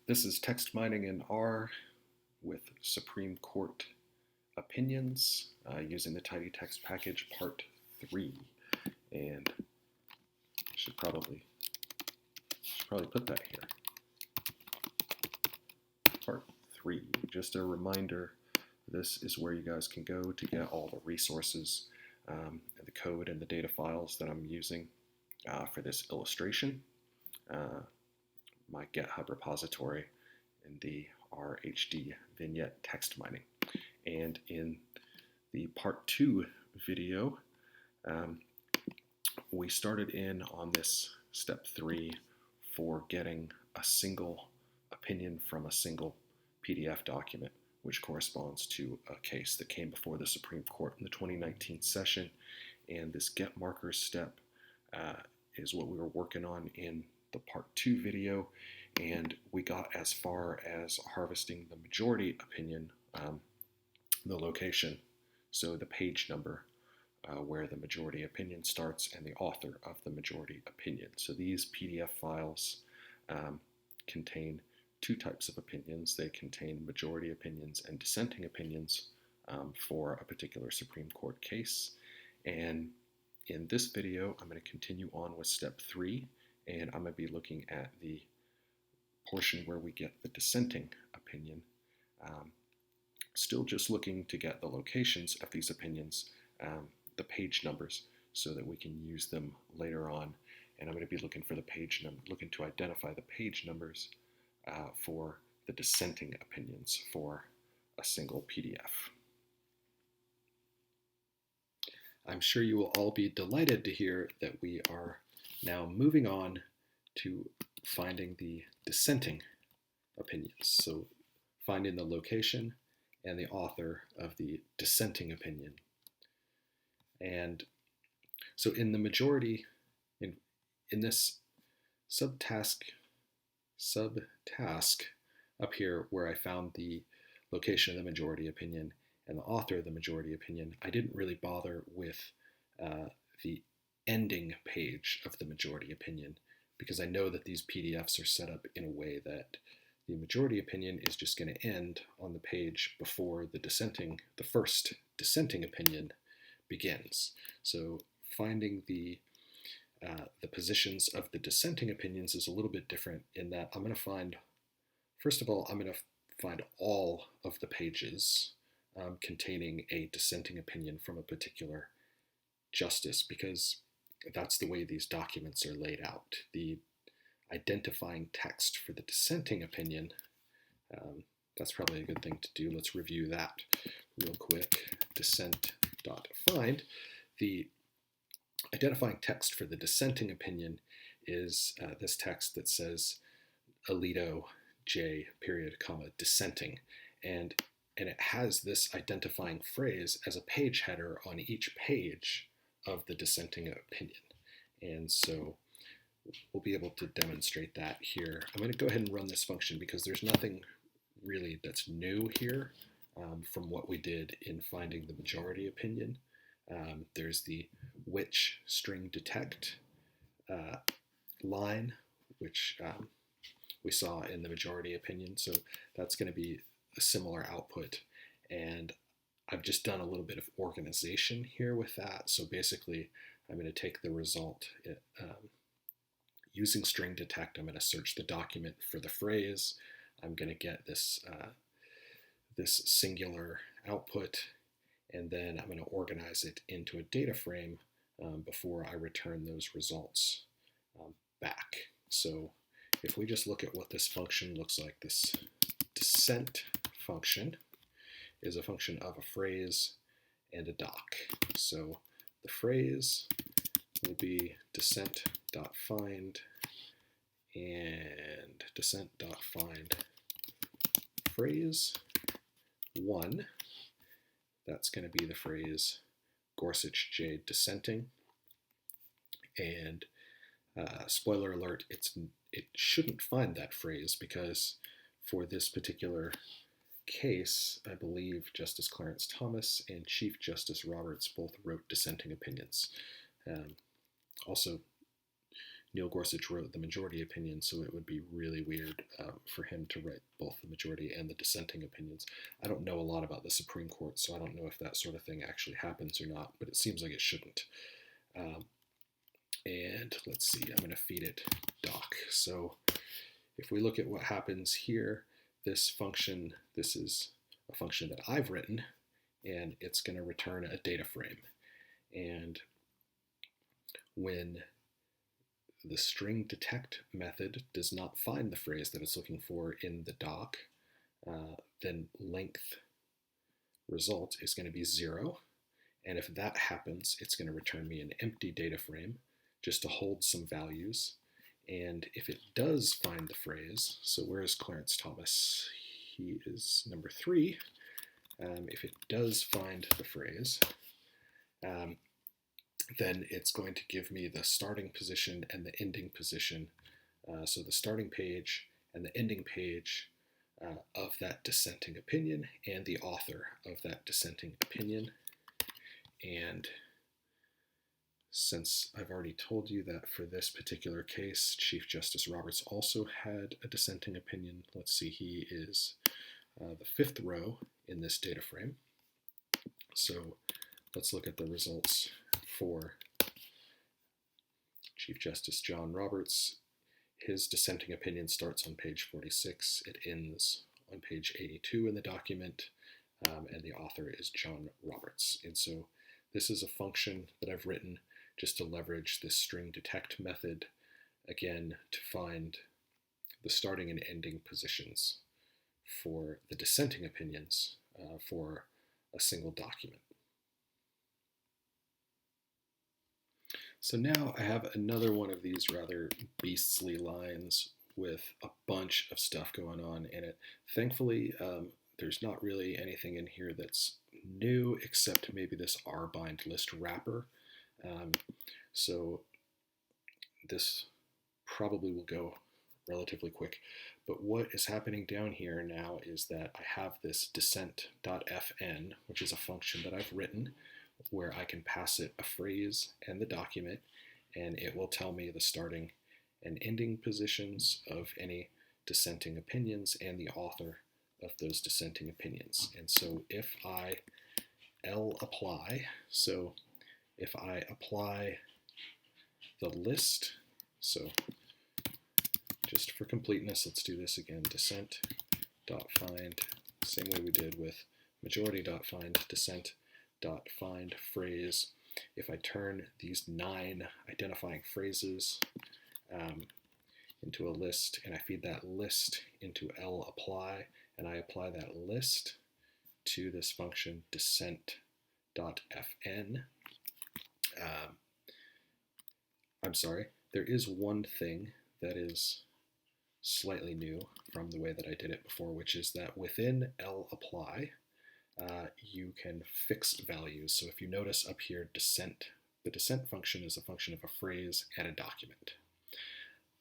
This is text mining in R with Supreme Court opinions using the tidy text package part 3. And I should probably put that here. Part 3. Just a reminder, this is where you guys can go to get all the resources, and the code and the data files that I'm using for this illustration. My GitHub repository in the RHD vignette text mining. And in the part 2 video, we started in on this step 3 for getting a single opinion from a single PDF document, which corresponds to a case that came before the Supreme Court in the 2019 session. And this get markers step is what we were working on in the part 2 video, and we got as far as harvesting the majority opinion, the location, so the page number where the majority opinion starts and the author of the majority opinion. So these PDF files contain two types of opinions. They contain majority opinions and dissenting opinions for a particular Supreme Court case. And in this video, I'm going to continue on with step 3, and I'm going to be looking at the portion where we get the dissenting opinion. Still just looking to get the locations of these opinions, the page numbers, so that we can use them later on. And I'm going to be looking for the page number, looking to identify the page numbers for the dissenting opinions for a single PDF. I'm sure you will all be delighted to hear that we are now moving on to finding the dissenting opinions. So finding the location and the author of the dissenting opinion. And so in the majority, in this subtask up here where I found the location of the majority opinion and the author of the majority opinion, I didn't really bother with the ending page of the majority opinion, because I know that these PDFs are set up in a way that the majority opinion is just going to end on the page before the first dissenting opinion begins. So finding the positions of the dissenting opinions is a little bit different in that I'm going to find, first of all, I'm going to find all of the pages containing a dissenting opinion from a particular justice, because that's the way these documents are laid out. The identifying text for the dissenting opinion, that's probably a good thing to do. Let's review that real quick. Dissent.find. The identifying text for the dissenting opinion is this text that says Alito J period comma dissenting, and it has this identifying phrase as a page header on each page of the dissenting opinion. And so we'll be able to demonstrate that here. I'm going to go ahead and run this function because there's nothing really that's new here from what we did in finding the majority opinion. There's the which string detect line, which we saw in the majority opinion. So that's going to be a similar output. And I've just done a little bit of organization here with that. So basically, I'm going to take the result using string detect. I'm going to search the document for the phrase. I'm going to get this this singular output, and then I'm going to organize it into a data frame before I return those results back. So if we just look at what this function looks like, this dissent function is a function of a phrase and a doc. So the phrase will be dissent.find and dissent.find phrase 1. That's going to be the phrase Gorsuch J dissenting. And spoiler alert, it shouldn't find that phrase, because for this particular case, I believe Justice Clarence Thomas and Chief Justice Roberts both wrote dissenting opinions. Also, Neil Gorsuch wrote the majority opinion, so it would be really weird for him to write both the majority and the dissenting opinions. I don't know a lot about the Supreme Court, so I don't know if that sort of thing actually happens or not, but it seems like it shouldn't. And let's see, I'm going to feed it doc. So if we look at what happens here, this function, this is a function that I've written, and it's going to return a data frame. And when the string detect method does not find the phrase that it's looking for in the doc, then length result is going to be 0. And if that happens, it's going to return me an empty data frame just to hold some values. And if it does find the phrase, so where is Clarence Thomas? He is number 3. If it does find the phrase, then it's going to give me the starting position and the ending position. So the starting page and the ending page of that dissenting opinion and the author of that dissenting opinion. And since I've already told you that for this particular case, Chief Justice Roberts also had a dissenting opinion. Let's see, he is the 5th row in this data frame. So let's look at the results for Chief Justice John Roberts. His dissenting opinion starts on page 46. It ends on page 82 in the document, and the author is John Roberts. And so this is a function that I've written just to leverage this string detect method, again, to find the starting and ending positions for the dissenting opinions for a single document. So now I have another one of these rather beastly lines with a bunch of stuff going on in it. Thankfully, there's not really anything in here that's new except maybe this rbind list wrapper. So this probably will go relatively quick. But what is happening down here now is that I have this dissent.fn, which is a function that I've written where I can pass it a phrase and the document, and it will tell me the starting and ending positions of any dissenting opinions and the author of those dissenting opinions. And so if I apply, so if I apply the list, so just for completeness, let's do this again, dissent.find, same way we did with majority.find, dissent.find phrase. If I turn these 9 identifying phrases into a list, and I feed that list into lapply, and I apply that list to this function dissent.fn, I'm sorry, there is one thing that is slightly new from the way that I did it before, which is that within lapply, you can fix values. So if you notice up here, dissent, the dissent function is a function of a phrase and a document.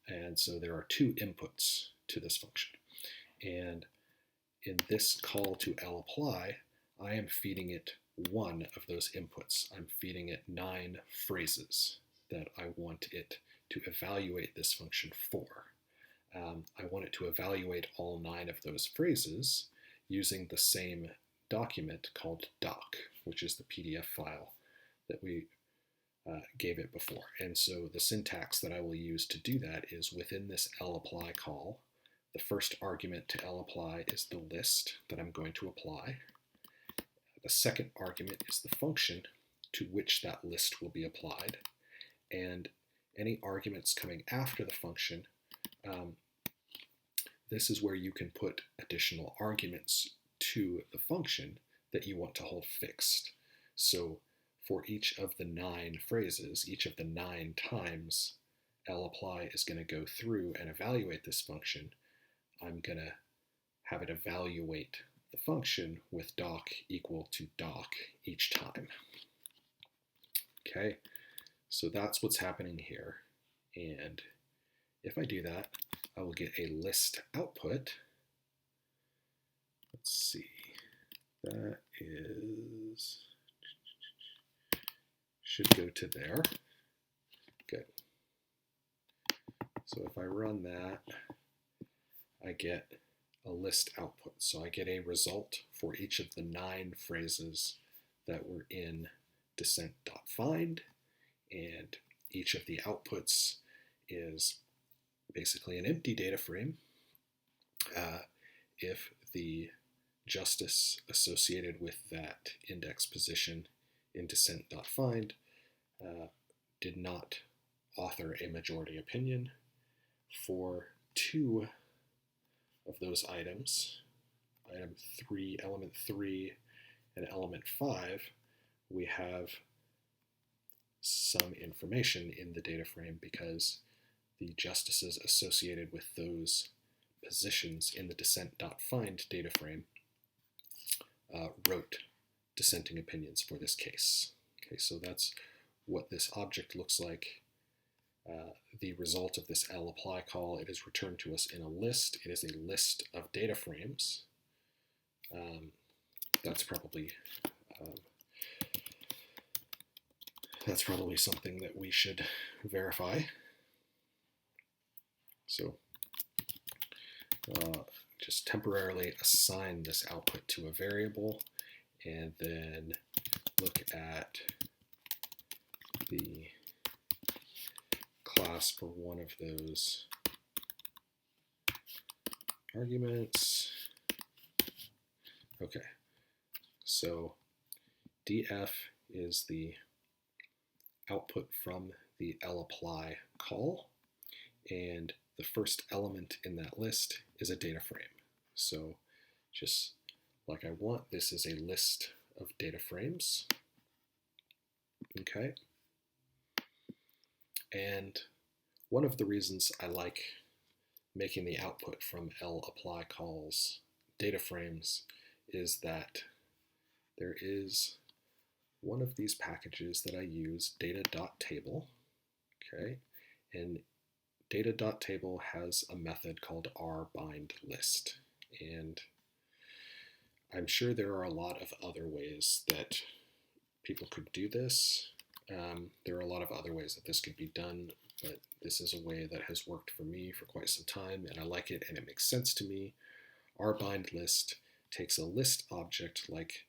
And so there are 2 inputs to this function. And in this call to lapply, I am feeding it one of those inputs. I'm feeding it 9 phrases that I want it to evaluate this function for. I want it to evaluate all 9 of those phrases using the same document called doc, which is the PDF file that we gave it before. And so the syntax that I will use to do that is within this lapply call, the first argument to lapply is the list that I'm going to apply. The second argument is the function to which that list will be applied. And any arguments coming after the function, this is where you can put additional arguments to the function that you want to hold fixed. So for each of the 9 phrases, each of the 9 times lapply is going to go through and evaluate this function, I'm going to have it evaluate the function with doc equal to doc each time. Okay, so that's what's happening here. And if I do that, I will get a list output. Let's see, that is, should go to there. Good. So if I run that, I get a list output. So I get a result for each of the 9 phrases that were in descent.find, and each of the outputs is basically an empty data frame if the justice associated with that index position in descent.find did not author a majority opinion. For 2 of those items, element 3, and element 5, we have some information in the data frame because the justices associated with those positions in the descent.find data frame wrote dissenting opinions for this case. Okay, so that's what this object looks like. The result of this lapply call, it is returned to us in a list. It is a list of data frames. That's probably something that we should verify. So just temporarily assign this output to a variable, and then look at the class for one of those arguments. Okay, so df is the output from the lapply call, and the first element in that list is a data frame. So just like I want, this is a list of data frames. Okay. And one of the reasons I like making the output from lapply calls data frames is that there is one of these packages that I use, data.table. Okay. And data.table has a method called rbindList, and I'm sure there are a lot of other ways that people could do this. There are a lot of other ways that this could be done, but this is a way that has worked for me for quite some time, and I like it, and it makes sense to me. rbindList takes a list object like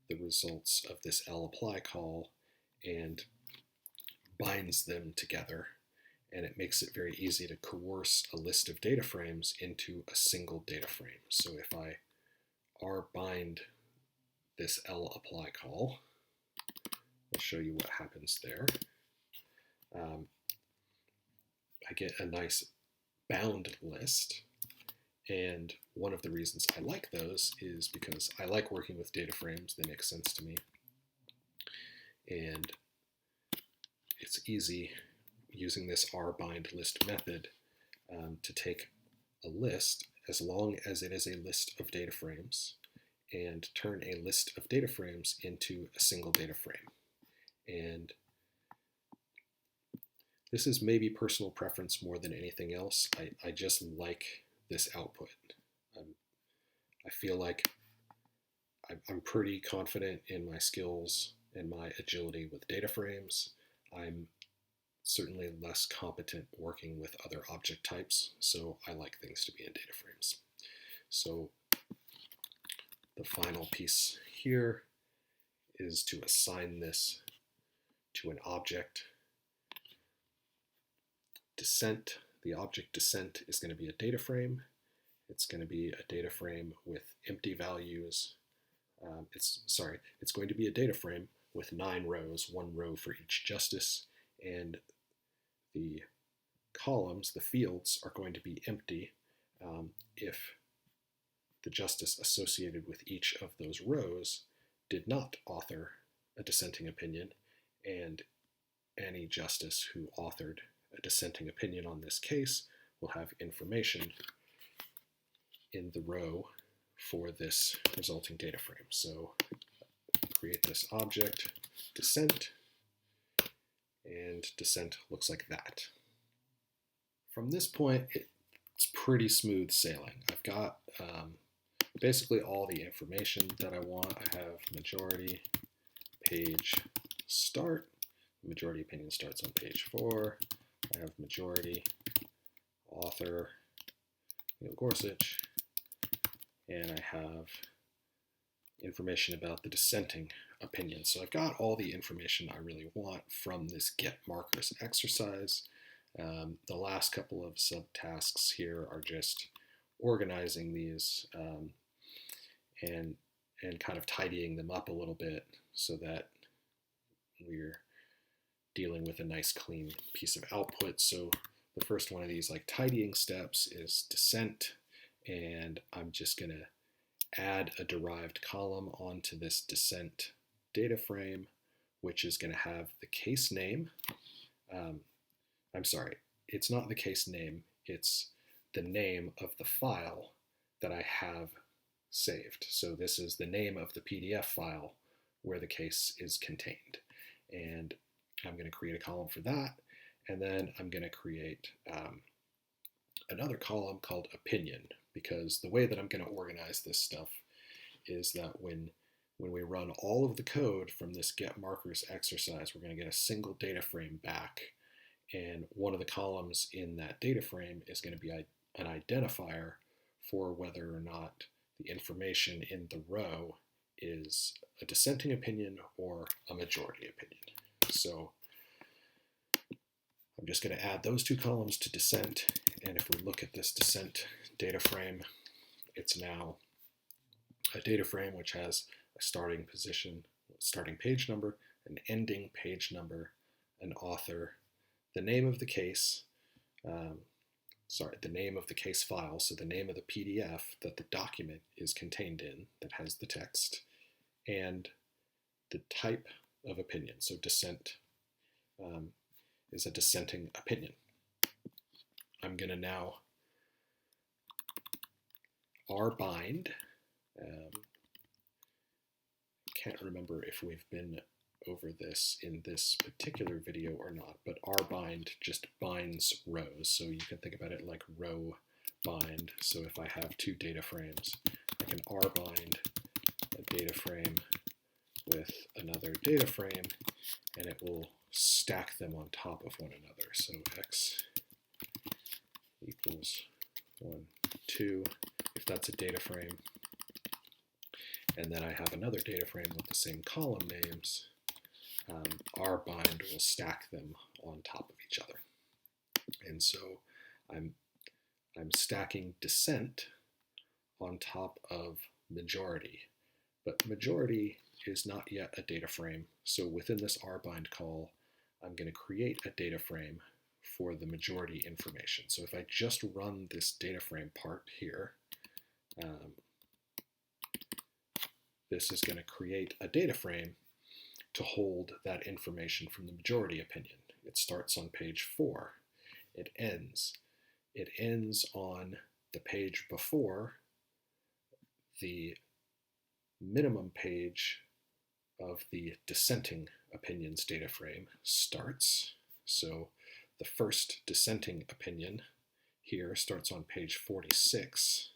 the results of this lapply call and binds them together, and it makes it very easy to coerce a list of data frames into a single data frame. So if I rbind this lapply call, I'll show you what happens there. I get a nice bound list, and one of the reasons I like those is because I like working with data frames. They make sense to me, and it's easy using this rbindList method to take a list, as long as it is a list of data frames, and turn a list of data frames into a single data frame. And this is maybe personal preference more than anything else. I just like this output. I feel like I'm pretty confident in my skills and my agility with data frames. I'm certainly less competent working with other object types, so I like things to be in data frames. So the final piece here is to assign this to an object. Descent, the object descent is going to be a data frame. It's going to be a data frame with empty values. It's going to be a data frame with 9 rows, 1 row for each justice, and the columns, the fields, are going to be empty if the justice associated with each of those rows did not author a dissenting opinion, and any justice who authored a dissenting opinion on this case will have information in the row for this resulting data frame. So create this object, descent, and descent looks like that. From this point, it's pretty smooth sailing. I've got basically all the information that I want. I have majority, page start. Majority opinion starts on page 4. I have majority author, Neil Gorsuch, and I have information about the dissenting opinion. So I've got all the information I really want from this get markers exercise. The last couple of subtasks here are just organizing these and kind of tidying them up a little bit so that we're dealing with a nice clean piece of output. So the first one of these like tidying steps is dissent, and I'm just going to add a derived column onto this dissent data frame, which is going to have the case name. I'm sorry, it's not the case name, it's the name of the file that I have saved. So this is the name of the PDF file where the case is contained. And I'm going to create a column for that. And then I'm going to create another column called opinion, because the way that I'm going to organize this stuff is that when we run all of the code from this get markers exercise, we're going to get a single data frame back. And one of the columns in that data frame is going to be an identifier for whether or not the information in the row is a dissenting opinion or a majority opinion. So I'm just going to add those two columns to dissent, and if we look at this dissent data frame, it's now a data frame which has a starting position, starting page number, an ending page number, an author, the name of the case, the name of the case file, so the name of the PDF that the document is contained in that has the text, and the type of opinion. So dissent is a dissenting opinion. I'm going to now rbind. Can't remember if we've been over this in this particular video or not, but rbind just binds rows. So you can think about it like row bind. So if I have two data frames, I can rbind a data frame with another data frame, and it will stack them on top of one another. So x equals 1, 2, if that's a data frame. And then I have another data frame with the same column names. Rbind will stack them on top of each other. And so I'm stacking dissent on top of majority. But majority is not yet a data frame. So within this rbind call, I'm going to create a data frame for the majority information. So if I just run this data frame part here, this is going to create a data frame to hold that information from the majority opinion. It starts on page 4. It ends on the page before the minimum page of the dissenting opinions data frame starts. So the first dissenting opinion here starts on page 46,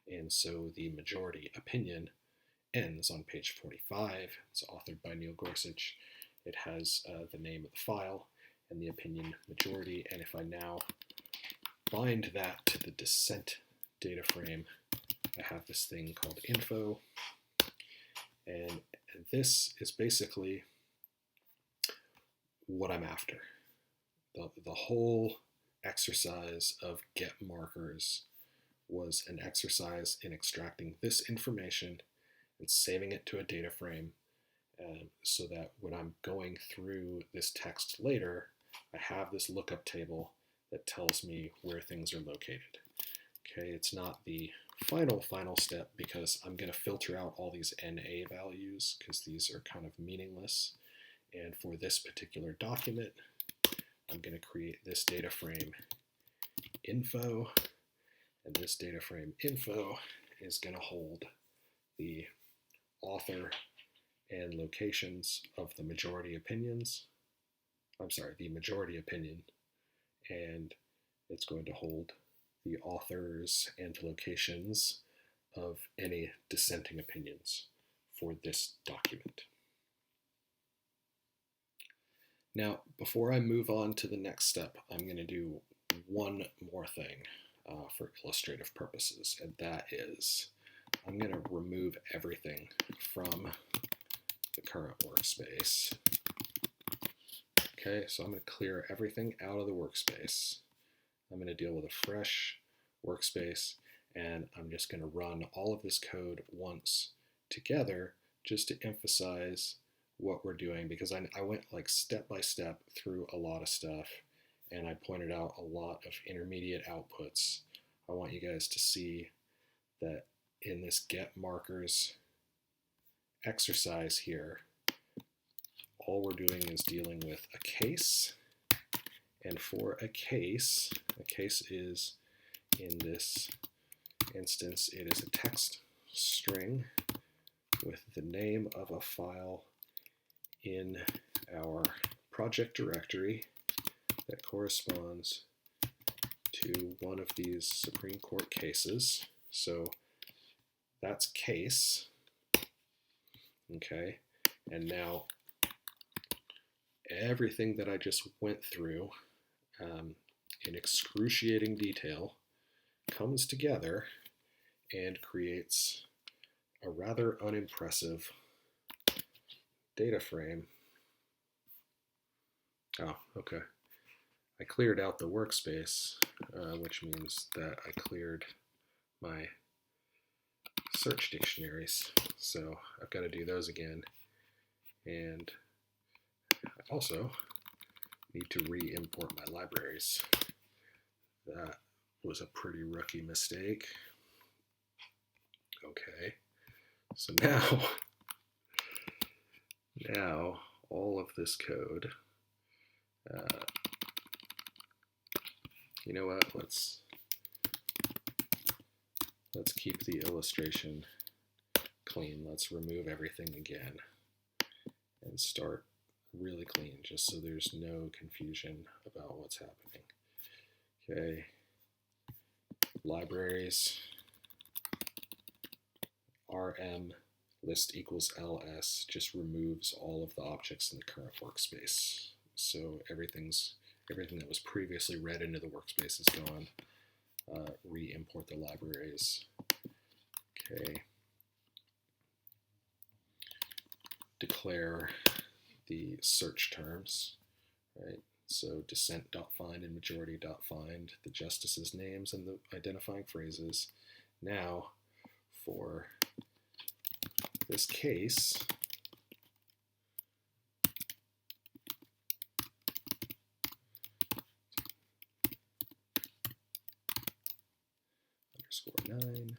and so the majority opinion ends on page 45. It's authored by Neil Gorsuch. It has the name of the file and the opinion majority, and if I now bind that to the dissent data frame, I have this thing called info, and this is basically what I'm after. The whole exercise of get markers was an exercise in extracting this information and saving it to a data frame so that when I'm going through this text later, I have this lookup table that tells me where things are located. Okay, it's not the final step because I'm going to filter out all these NA values because these are kind of meaningless. And for this particular document, I'm going to create this data frame info, and this data frame info is going to hold the author and locations of the majority opinions. The majority opinion, and it's going to hold the authors and locations of any dissenting opinions for this document. Now, before I move on to the next step, I'm going to do one more thing for illustrative purposes, and that is I'm going to remove everything from the current workspace. Okay, so I'm going to clear everything out of the workspace. I'm going to deal with a fresh workspace, and I'm just going to run all of this code once together just to emphasize what we're doing, because I went like step by step through a lot of stuff, and I pointed out a lot of intermediate outputs. I want you guys to see that in this get markers exercise here, all we're doing is dealing with a case. And for a case is, in this instance, it is a text string with the name of a file in our project directory that corresponds to one of these Supreme Court cases. So that's case. Okay, and now everything that I just went through in excruciating detail comes together and creates a rather unimpressive data frame. Oh, okay. I cleared out the workspace, which means that I cleared my search dictionaries. So I've got to do those again. And I also need to re-import my libraries. That was a pretty rookie mistake. Okay, so now all of this code, you know what, let's keep the illustration clean. Let's remove everything again and start really clean, just so there's no confusion about what's happening. Okay, libraries, rm list equals ls just removes all of the objects in the current workspace. So everything that was previously read into the workspace is gone. Re-import the libraries. Okay. Declare the search terms, right? So dissent.find and majority.find, the justices' names and the identifying phrases. Now, for this case, _9,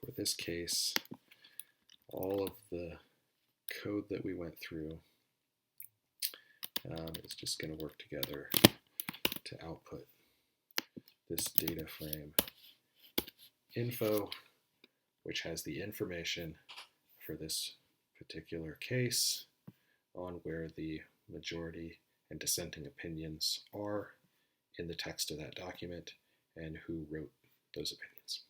for this case, all of the code that we went through is just going to work together to output this data frame info, which has the information for this particular case on where the majority and dissenting opinions are in the text of that document and who wrote those opinions.